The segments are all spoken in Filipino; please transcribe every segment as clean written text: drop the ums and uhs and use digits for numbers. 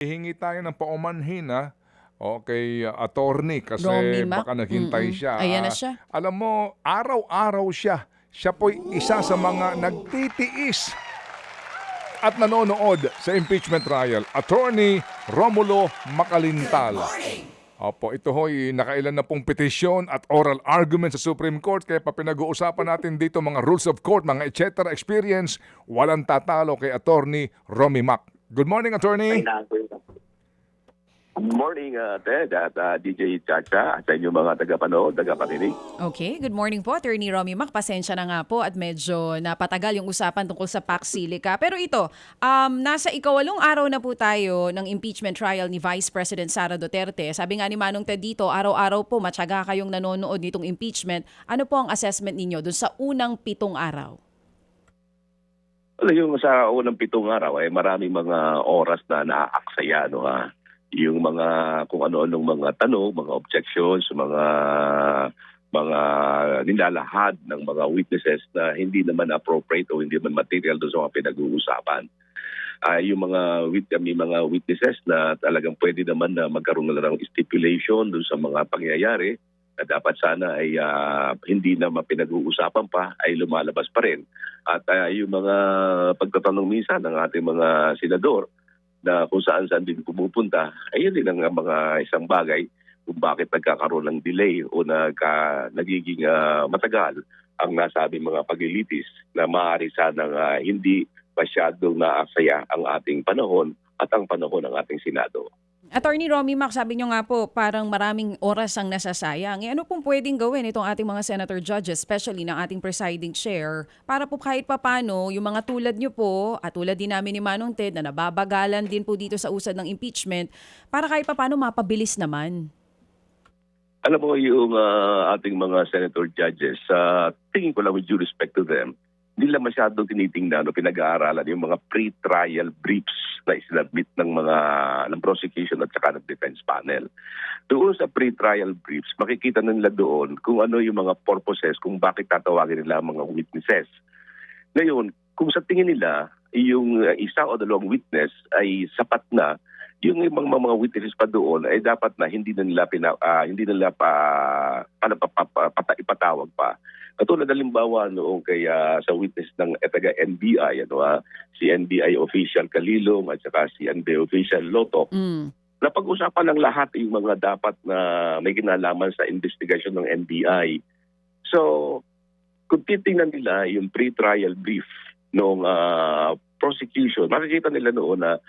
Hihingi tayo ng paumanhin, o kay attorney Romy kasi Mac, baka naghintay siya. ayan na siya. Alam mo, araw-araw siya. Siya po'y isa sa mga nagtitiis at nanonood sa impeachment trial. Attorney Romulo Macalintal. Opo, ito ho'y nakailan na pong petisyon at oral argument sa Supreme Court kaya pa pinag-uusapan natin dito mga rules of court, mga etc. experience. Walang tatalo kay Attorney Romy Mac. Good morning, Attorney. Good morning, Ted at DJ Chacha at sa inyong mga tagapanood, tagapakinig. Okay, good morning po, Attorney Romy Mac. Pasensya na nga po at medyo napatagal yung usapan tungkol sa Pax Silica. Pero ito, nasa ikawalong araw na po tayo ng impeachment trial ni Vice President Sara Duterte. Sabi nga ni Manong Ted dito, araw-araw po matyaga kayong nanonood nitong impeachment. Ano po ang assessment ninyo dun sa unang 7 araw? Alam yung sa unang 7 araw ay maraming mga oras na naaaksaya, no, ha? Yung mga kung ano-anong mga tanong, mga objections, mga nilalahad ng mga witnesses na hindi naman appropriate o hindi naman material doon sa mga pinag-uusapan. Yung may mga witnesses na talagang pwede naman na magkaroon na ng stipulation doon sa mga pangyayari na dapat sana ay hindi na mapinag-uusapan pa ay lumalabas pa rin. At yung mga pagtatanong minsan ng ating mga senador na kung saan-saan din pumupunta, ayun din ang mga isang bagay kung bakit nagkakaroon ng delay o nagiging matagal ang nasabi mga paglilitis na maaari sanang hindi masyadong naaksaya ang ating panahon at ang panahon ng ating Senado. Attorney Romy Mac, sabi nyo nga po parang maraming oras ang nasasayang. Ano pong pwedeng gawin itong ating mga senator judges, especially ng ating presiding chair, para po kahit papano yung mga tulad nyo po at tulad din namin ni Manong Ted na nababagalan din po dito sa usad ng impeachment, para kahit papano mapabilis naman? Alam mo yung ating mga senator judges, tingin ko lang with due respect to them, hindi lang masyadong tinitingnan o pinag-aaralan yung mga pre-trial briefs na isinadmit ng prosecution at saka ng defense panel. Doon sa pre-trial briefs, makikita na nila doon kung ano yung mga purposes, kung bakit tatawagin nila ang mga witnesses. Ngayon, kung sa tingin nila, yung isa o dalawang witness ay sapat na, yung mga witnesses pa doon ay dapat na hindi na nila ipatawag pa. Katulad halimbawa noong sa witness ng taga-NBI, si NBI official Kalilong at saka si NBI official Lotok, napag-usapan ng lahat yung mga dapat na may kinalaman sa investigation ng NBI. So, kung titingnan nila yung pre-trial brief ng prosecution, makikita nila noon na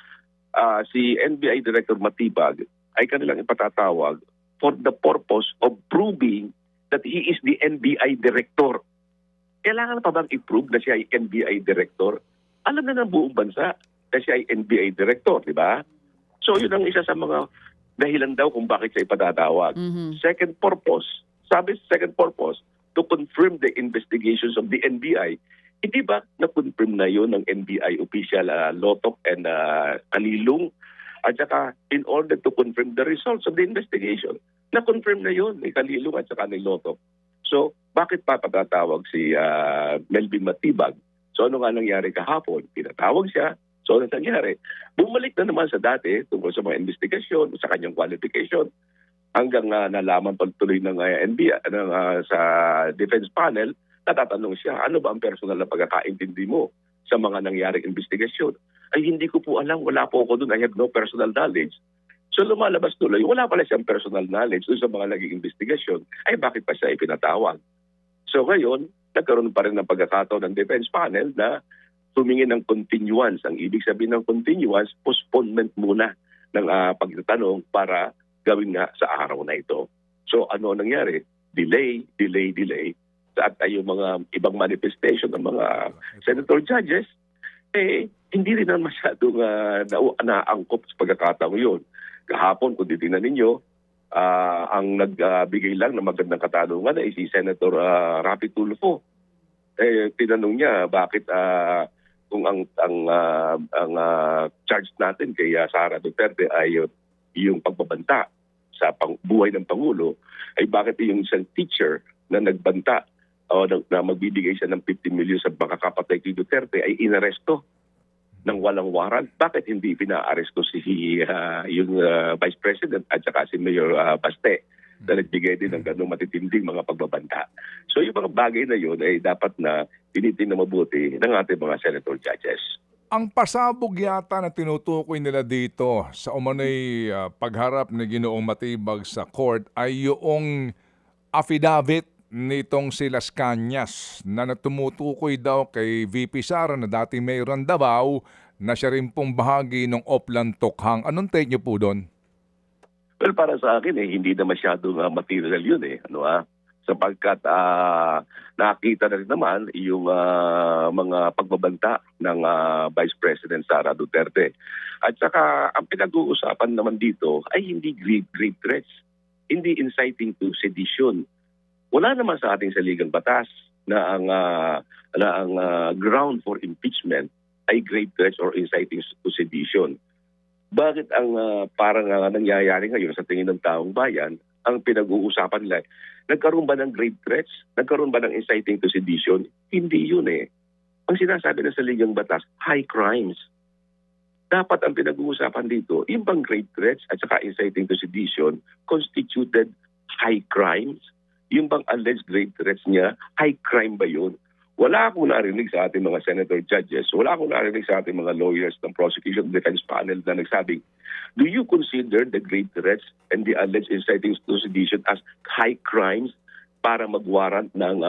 si NBI Director Matibag ay kanilang ipatatawag for the purpose of proving that he is the NBI Director. Kailangan pa bang i-prove na siya ay NBI Director? Alam na ng buong bansa na siya ay NBI Director, di ba? So yun ang isa sa mga dahilan daw kung bakit siya ipatatawag. Second purpose, to confirm the investigations of the NBI. Hindi ba na-confirm na yun ng NBI official Lotok and Anilong? At saka in order to confirm the results of the investigation, na-confirm na yun ni Kalilong at saka ni Lotok. So bakit pa patatawag si Melvin Matibag? So ano nga nangyari kahapon? Pinatawag siya. So ano nangyari? Bumalik na naman sa dati tungkol sa mga investigasyon, sa kanyang qualification, hanggang nalaman pagtuloy ng NBI sa defense panel, natatanong siya, ano ba ang personal na pagkakaintindi mo sa mga nangyaring investigasyon? Ay hindi ko po alam, wala po ako doon, I have no personal knowledge. So lumalabas tuloy, wala pala siyang personal knowledge doon sa mga naging investigasyon, ay bakit pa siya ipinatawag? So ngayon, nagkaroon pa rin ng pagkakataon ng defense panel na humingi ng continuance. Ang ibig sabihin ng continuance, postponement muna ng pagtatanong para gawin nga sa araw na ito. So ano nangyari? Delay. At yung mga ibang manifestation ng mga senator judges, hindi rin naman masyadong naangkop sa pagkakataong yun. Kahapon, kung titingnan ninyo, ang nagbigay lang ng magandang katanungan ay si Senator Rapi Tulfo. Tinanong niya bakit kung ang charge natin kay Sara Duterte ay yung pagbabanta sa buhay ng Pangulo, ay bakit yung isang teacher na nagbanta o na magbibigay siya ng 50 million sa makakapatay kay Duterte ay inaresto. ng walang warrant, bakit hindi pina-aresto si yung Vice President at saka si Mayor Baste na nagbigay din ng ganung matitinding mga pagbabanta. So yung mga bagay na yun ay dapat na tinitingnan mabuti ng ating mga senator judges. Ang pasabog yata na tinutukoy nila dito sa umano'y pagharap ni Ginoong Matibag sa court ay yung affidavit nitong si Las Cañas na tumutukoy daw kay VP Sara na dating mayoran Davao na siya rin pong bahagi ng Oplan Tokhang. Anong take niyo po doon? Well, para sa akin, hindi na masyadong material yun sapagkat nakita na rin naman yung mga pagbabanta ng Vice President Sara Duterte. At saka ang pinag-uusapan naman dito ay hindi grave threats, hindi inciting to sedition. Wala naman sa ating saligang batas na ang ground for impeachment ay grave threats or inciting to sedition. Bakit ang parang nangyayari ngayon sa tingin ng taong bayan, ang pinag-uusapan nila, nagkaroon ba ng grave threats? Nagkaroon ba ng inciting to sedition? Hindi yun Ang sinasabi ng saligang batas, high crimes. Dapat ang pinag-uusapan dito, yung bang grave threats at saka inciting to sedition constituted high crimes? Yung bang alleged grave threats niya, high crime ba yun? Wala akong narinig sa ating mga senator judges, wala akong narinig sa ating mga lawyers ng prosecution defense panel na nagsabing, do you consider the grave threats and the alleged inciting to sedition as high crimes para magwarrant ng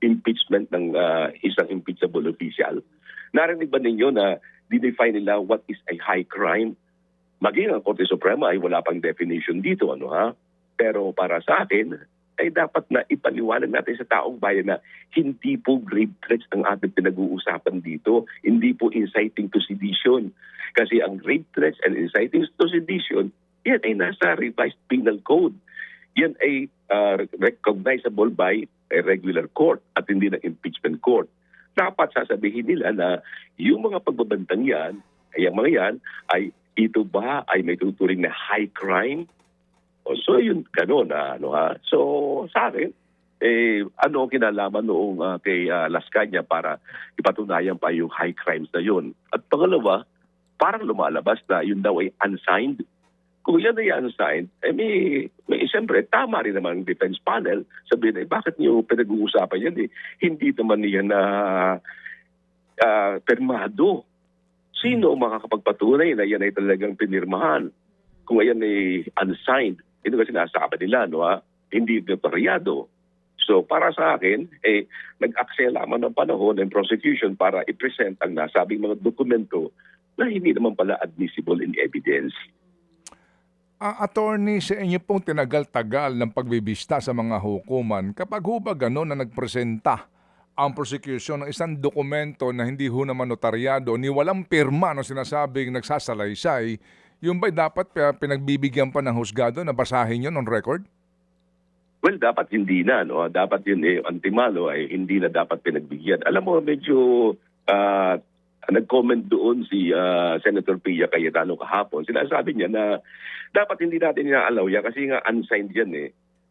impeachment ng isang impeachable official? Narinig ba ninyo na dinefine nila what is a high crime? Maging ang Korte Suprema ay wala pang definition dito, Pero para sa akin, ay dapat na ipaliwanag natin sa taong bayan na hindi po grave threats ang ating pinag-uusapan dito. Hindi po inciting to sedition. Kasi ang grave threats and inciting to sedition, yan ay nasa revised penal code. Yan ay recognizable by a regular court at hindi ng impeachment court. Dapat sasabihin nila na yung mga pagbabantang yan, ay ang mga yan, ay ito ba ay may tuturing na high crime? So yun, gano'n So sa akin, ano kinalaman noong kay Las Cañas para ipatunayan pa yung high crimes na yun. At pangalawa, parang lumalabas na yun daw ay unsigned. Kung yan ay unsigned, siyempre, tama rin naman ang defense panel. Sabihin bakit niyo pinag-uusapan yan Hindi naman yan na permado. Sino ang makakapagpatunay na yan ay talagang pinirmahan? Kung yan ay unsigned, ito kasi sinasabi nila, hindi notaryado. So para sa akin, nag-aksaya lamang ng panahon ng prosecution para i-present ang nasabing mga dokumento na hindi naman pala admissible in evidence. Attorney, sa inyo pong tinagal-tagal ng pagbibista sa mga hukuman, kapag ba gano'n na nagpresenta ang prosecution ng isang dokumento na hindi naman notaryado ni walang pirma no sinasabing nagsasalaysay, yung ba'y dapat pinagbibigyan pa ng husgado na basahin yun on record? Well, dapat hindi na. Dapat yun antimano ay hindi na dapat pinagbigyan. Alam mo, medyo nag-comment doon si Senator Pia Cayetano kahapon. Sinasabi niya na dapat hindi natin inaalaw yan kasi nga unsigned yan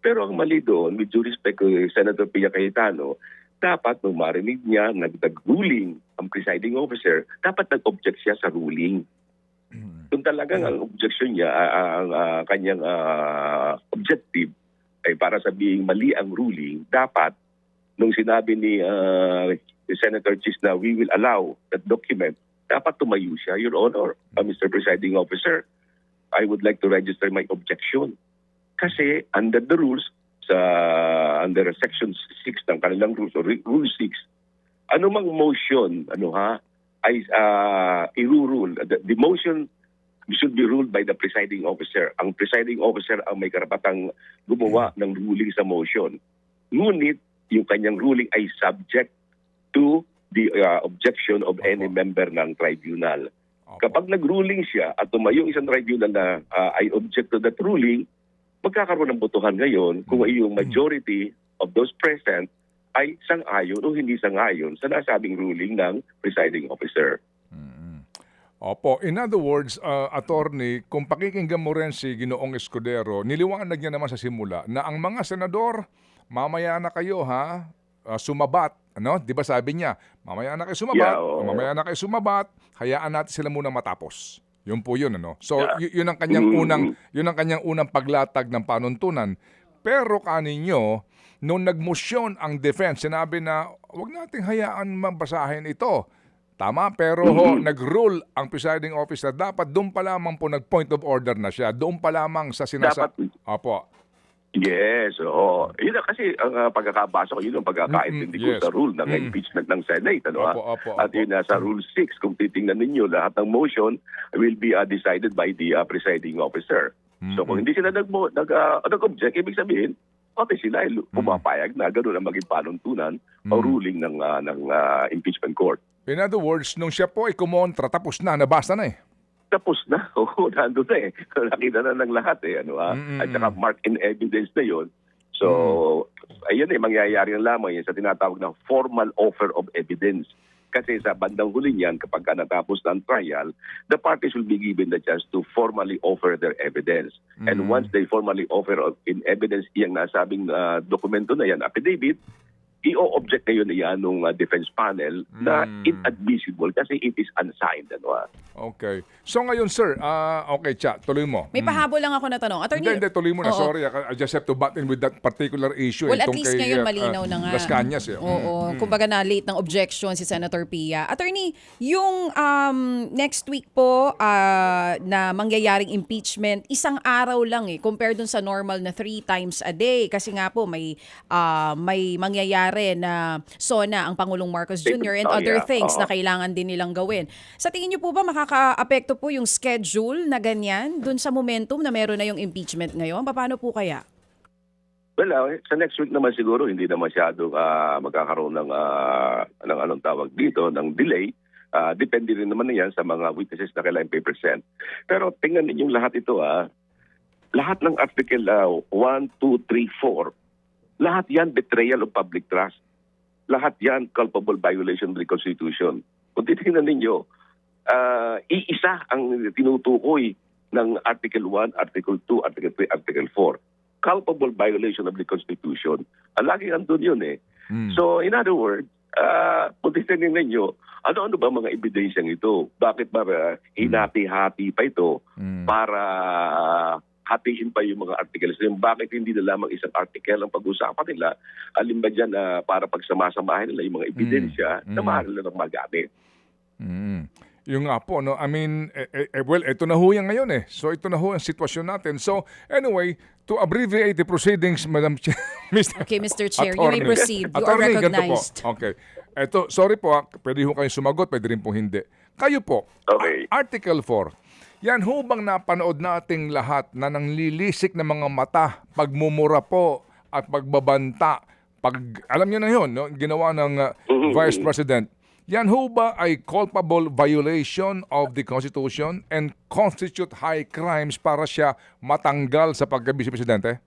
Pero ang mali doon, with due respect to Senator Pia Cayetano, dapat nung marinig niya, nag-ruling ang presiding officer, dapat nag-object siya sa ruling. Kung talagang ang objection niya, ang kanyang objective ay para sabihing mali ang ruling, dapat nung sinabi ni Senator Chis na we will allow that document, dapat tumayo siya. Your Honor, Mr. Presiding Officer, I would like to register my objection. Kasi under the rules, under Section 6 ng kanilang rules, or Rule 6, anumang motion, ay i-rule. The motion should be ruled by the presiding officer. Ang presiding officer ang may karapatang gumawa ng ruling sa motion. Ngunit, yung kanyang ruling ay subject to the objection of any member ng tribunal. Kapag nag-ruling siya at tumayo isang tribunal na ay object to that ruling, magkakaroon ng botohan ngayon kung yung majority of those present ay sang-ayon o hindi sang-ayon sa nasabing ruling ng presiding officer. Opo. In other words, attorney, kung pakikinggan mo rin si Ginoong Escudero, niliwanag niya naman sa simula na ang mga senador, mamaya na kayo sumabat. Di ba sabi niya, mamaya na kayo sumabat, mamaya na kayo sumabat, hayaan natin sila muna matapos. Yun po yun, ano? So, Yeah. yun ang kanyang unang paglatag ng panuntunan. Pero kaninyo, nung nagmosyon ang defense, sinabi na, wag nating hayaan mabasahin ito. Tama, pero nag-rule ang presiding officer, dapat doon pa lamang po nag-point of order na siya. Doon pa lamang sa Dapat- Opo. Yes, oo. Yun na kasi ang pagkakabasa ko, yun ang pagkakaintindi ko yes. sa rule ng impeachment ng Senate. Ano, Opo. At yun sa Rule 6, kung titingnan ninyo, lahat ng motion will be decided by the presiding officer. So kung hindi sila nag-object, ibig sabihin, okay sila pumapayag na gano'n ang maging panuntunan o ruling ng impeachment court. In other words, nung siya po ay kumontra, tapos na, nabasa na eh. Tapos na. Oo, nandun na eh. Nakita na ng lahat eh. At saka mark in evidence na yun. So, ayun eh, mangyayari na lamang yan sa tinatawag na formal offer of evidence. Kasi sa bandang huli niyan, kapag natapos ng trial, the parties will be given the chance to formally offer their evidence. And once they formally offer in evidence iyang nasabing dokumento na yan, affidavit, i-object ngayon yan ng defense panel na inadmissible kasi it is unsigned. Okay. So ngayon, sir, okay, Cha, tuloy mo. May pahabol lang ako na tanong. Attorney, Hindi, tuloy mo na. Oo. Sorry, I just have to butt in with that particular issue. Well, at itong least kay, ngayon malinaw na nga. Las Cañas. Eh. Oo. Kumbaga na late ng objection si Senator Pia. Attorney, yung next week po na mangyayaring impeachment, isang araw lang eh, compared dun sa normal na 3 times a day. Kasi nga po, may mangyayari na SONA ang Pangulong Marcos Jr. and other things na kailangan din nilang gawin. Sa tingin niyo po ba makaka-apekto po yung schedule na ganyan dun sa momentum na meron na yung impeachment ngayon? Paano po kaya? Well, sa next week naman siguro hindi na masyado magkakaroon ng anong tawag dito, ng delay. Depende rin naman yan sa mga witnesses na kailangan i-present. Pero tingnan ninyong lahat ito, lahat ng Article 1, 2, 3, 4, lahat yan betrayal of public trust. Lahat yan culpable violation of the Constitution. Kung titingnan ninyo, iisa ang tinutukoy ng Article 1, Article 2, Article 3, Article 4. Culpable violation of the Constitution. Lagi andun yun eh. So in other words, kung titingnan ninyo, ano-ano ba mga ebidensyang ito? Bakit ba hinati-hati pa ito para hatiin pa yung mga articles? Bakit hindi na lamang isang article ang pag-usapan nila? Alin ba dyan para pagsamasamahin nila yung mga ebidensya na maaari na magamit? Yung nga po, no? I mean, well, ito na ho yan ngayon eh. So ito na ho ang sitwasyon natin. So anyway, to abbreviate the proceedings, Madam Chair, Okay, Mr. Chair, you may proceed. You are Attorney, ganito recognized. Po. Okay. Ito, sorry po, pwede ho kayong sumagot, pwede rin po hindi. Kayo po, Okay. Article 4, yan ho bang napanood nating lahat na nanglilisik ng mga mata, pagmumura po at pagbabanta, alam niyo na yun, no? Ginawa ng Vice President. Yan ho ba ay culpable violation of the Constitution and constitute high crimes para siya matanggal sa pagka-Vice Presidente?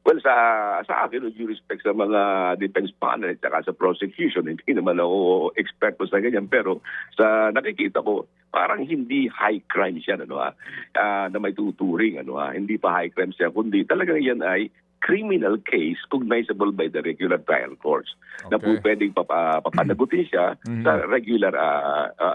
Well, sa akin, with due respect sa mga defense panel at saka sa prosecution, hindi naman ako experto sa ganyan. Pero sa nakikita ko, parang hindi high crime siya na may tuturing. Hindi pa high crime siya, kundi talagang yan ay criminal case cognizable by the regular trial courts. Na po pwedeng papanagutin siya sa regular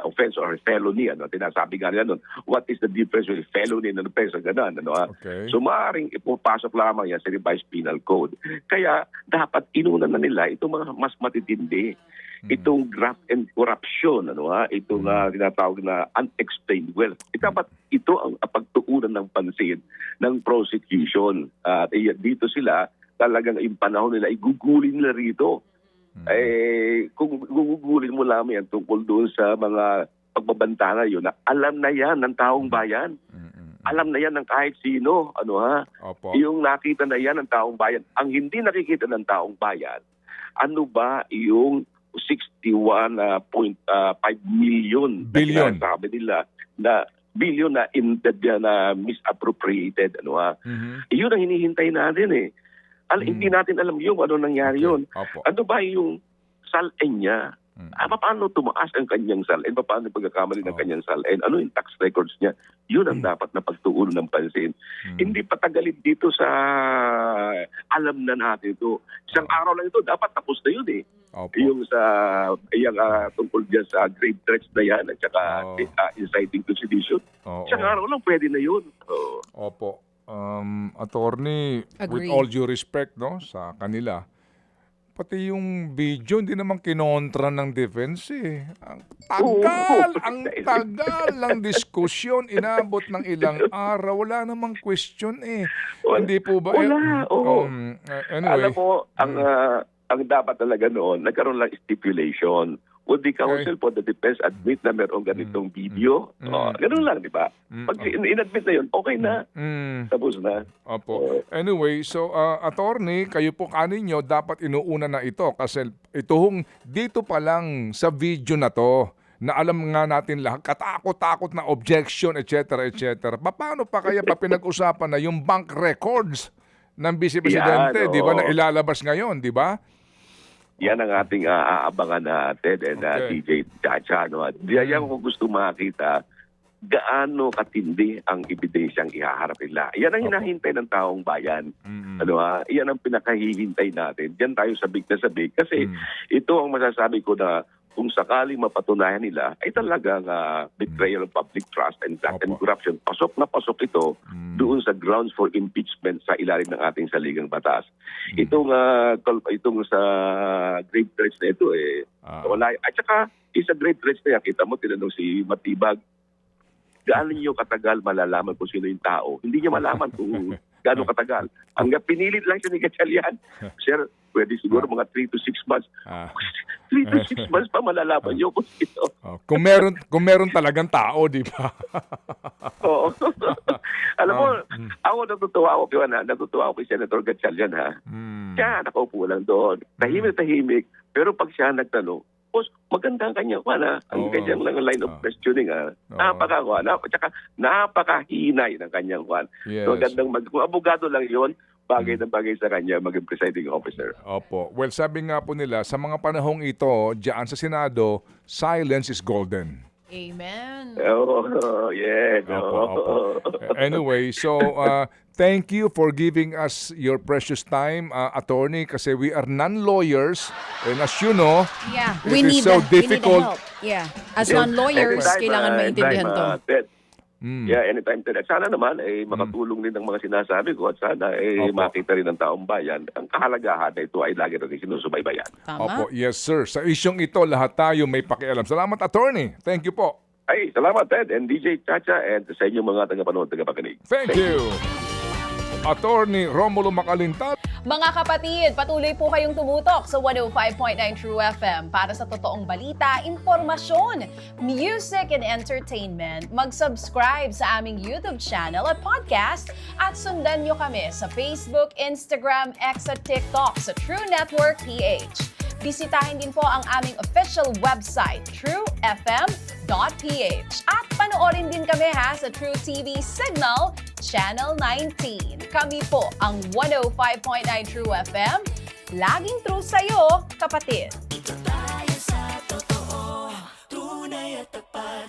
offense or felony. Tinasabi nga nila nun, what is the difference with felony and offense? Ganun. Okay. So maaaring ipapasok lamang yan sa revised penal code. Kaya dapat inuna na nila itong mga mas matitindi. Itong graft and corruption, itong tinatawag na unexplained wealth. Dapat ito ang pagtuunan ng pansin ng prosecution. At dito sila, talagang yung panahon nila, igugulin nila rito. Kung gugugulin mo lamang yan tungkol doon sa mga pagbabanta na yun, na alam na yan ng taong bayan. Alam na yan ng kahit sino. Opo. Yung nakita na yan ng taong bayan. Ang hindi nakikita ng taong bayan, ano ba yung 61.5 million Billion. na sabi nila na billion na misappropriated. Iyon ang hinihintay natin eh. Hindi natin alam yung ano nangyari yun. Opo. Ano ba yung salin niya Paano tumaas ang kanyang salain? Paano pagkakamali ng kanyang salain? Ano yung tax records niya? Yun ang dapat na pagtuunan ng pansin. Hindi patagalin dito sa alam na natin ito. Isang araw lang ito, dapat tapos na yun eh. Opo. Yung sa tungkol dyan sa grave threats na yan at saka inciting to sedition. Oo. Isang araw lang pwede na yun. Opo. Attorney, with Agree. all due respect no sa kanila, pati yung video hindi naman kinontra ng defense eh. Ang tagal ng diskusyon, inabot ng ilang araw, wala namang question eh. Hindi po ba? Wala, oo. Anyway. Alam mo, ang dapat talaga noon, nagkaroon lang stipulation. Would the counsel for the defense admit na meron ganitong video? Ganun lang, di ba? Pag in-admit na yun, okay na. Tapos na. Opo. Anyway, so attorney, kayo po kaninyo dapat inuuna na ito kasi dito pa lang sa video na to na alam nga natin lahat, katakot-takot na objection, etc., etc. Paano pa kaya pinag-usapan na yung bank records ng Vice Presidente, Yan, di ba, oo. na ilalabas ngayon, di ba? Yan ang ating aabangan na Ted and DJ Chacha. No? Diyan ko gusto makita gaano katindi ang ebidensyang ihaharap nila. Yan ang hinahintay ng taong bayan. Yan ang pinakahihintay natin. Diyan tayo sabik na sabik. Kasi ito ang masasabi ko na kung sakaling mapatunayan nila, ay talagang betrayal of public trust and black and corruption. Pasok na pasok ito doon sa grounds for impeachment sa ilalim ng ating saligang batas. Itong sa grave threats na ito, wala. At saka, isa grave threats na yan, kita mo, tinanong si Matibag, gaano niyo katagal malalaman kung sino yung tao? Hindi niya malaman kung gaano katagal. Hanggang pinilit lang siya ni Gatchalian. Sir, pwede siguro mga 3 to 6 months. 3 to 6 months pa malalaman niyo kung sino. Kung meron talagang tao, di ba? Oo. Alam mo, ako natutuwa ako kay Senator Gatchalian ha. Siya nakaupo lang doon. Tahimik, pero pag siya nagtanong, boss, maganda ang kanyang ang kanyang line of questioning tsaka napakahinay ng kanyang Yes. So gandang kung abogado lang yon, bagay na bagay sa kanya maging presiding officer. Opo. Well, sabi nga po nila, sa mga panahong ito, diyan sa Senado, silence is golden. Amen. Oh, yeah. Opo. Anyway, so thank you for giving us your precious time, attorney, kasi we are non-lawyers. And as you know, Yeah, it we is need so the difficult. help. Yeah, as non-lawyers, kailangan maintindihan to. Ted. Yeah, anytime, Ted. At sana naman, makatulong din ang mga sinasabi ko at sana, makita rin ng taong bayan. Ang kahalagahan na ito ay lagi rin sinusubaybayan. Tama? Opo, yes sir. Sa isyong ito, lahat tayo may pakialam. Salamat, attorney. Thank you po. Ay, salamat, Ted, and DJ Chacha, and sa inyong mga tagapanood, tagapakinig. Thank you. Attorney Romulo Makalintal. Mga kapatid, patuloy po kayong tumutok sa 105.9 True FM para sa totoong balita, impormasyon, music and entertainment. Mag-subscribe sa aming YouTube channel at podcast at sundan nyo kami sa Facebook, Instagram, X at TikTok sa True Network PH. Bisitahin din po ang aming official website, truefm.ph. At panoorin din kami sa True TV Signal, Channel 19. Kami po ang 105.9 True FM. Laging true sa'yo, kapatid.